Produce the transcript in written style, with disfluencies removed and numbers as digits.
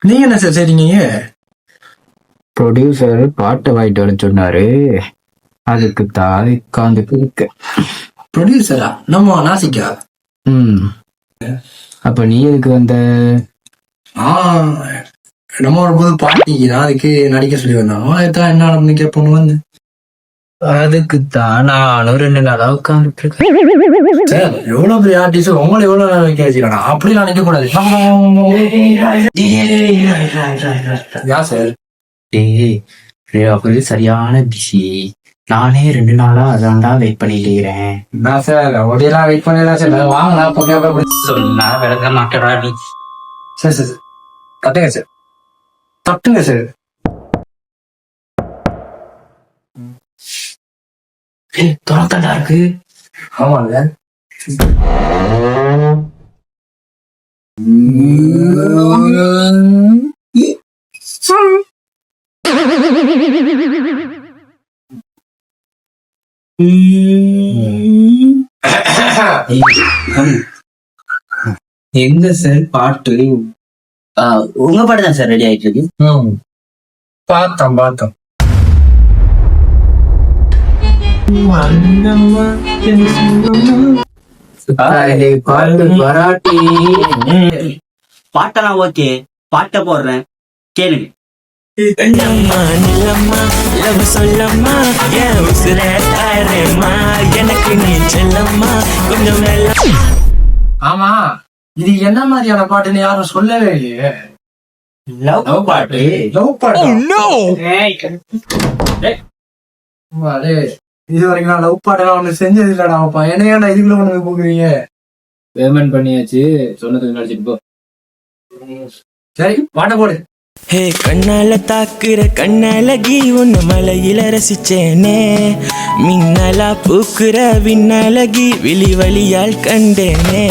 நீங்க என்ன சார் சரிங்க? ப்ரொடியூசர் பாட்டை வாங்கிட்டு வர சொன்னாரு, அதுக்கு தான் உட்காந்துட்டு இருக்கு. ப்ரொடியூசரா? நம்ம நாசிக்கா? அப்ப நீ எதுக்கு வந்த? நம்ம ஒரு புது பாட்டிக்கு நான் அதுக்கு நடிக்க சொல்லி வந்தோம். அதுதான் என்ன நடந்து கேட்போன்னு வந்து அதுக்குத்தான் நானும் 2 நாளா உட்காந்துட்டு இருக்கேன். சார் எவ்வளவு பெரிய ஆர்டிஸ்ட் உங்களை எவ்வளவு நேரம் வைக்க வச்சுக்கணும். அப்படிலாம் நினைக்க கூடாது. சார் டேய் சரியான பிஸி. நானே 2 நாளா அதான்டா வெயிட் பண்ணிட்டு இருக்கிறேன். நான் சார் ஒடியெல்லாம் வெயிட் பண்ணலாம் சார். வாங்கலாம் சொன்னா விளங்க மாட்டேடா நீ. சார் சார் கட்டுங்க சார், தட்டுங்க சார். தோட்டா இருக்கு. ஆமாங்க. எங்க சார் பாட்டு? உங்க பாட்டு தான் சார் ரெடி ஆயிட்டு இருக்கு. பார்த்தோம் பாட்டெல்லாம் ஓகே, பாட்ட போடுறேன் கேளுங்க. ஆமா, இது என்ன மாதிரியான பாட்டுன்னு யாரும் சொல்லவே இல்லையே. லவ் பாட்டு. இது வரைக்கும் நான் லவ் பாட்டெல்லாம் ஒண்ணு செஞ்சது இல்லடா. என்ன ஏன்டா இதுக்குள்ள ஒண்ணு போக்குறீங்க? பேமெண்ட் பண்ணியாச்சு, சொன்னதுக்கு நடிச்சிட்டு போ. சரி பாட்ட போடு. ஹே கண்ணால தாக்குற கண்ணழகி உன்ன மலையில ரசிச்சேனே, மின்னலா பூக்குற விண்ணழகி விழி வழியால் கண்டேனே.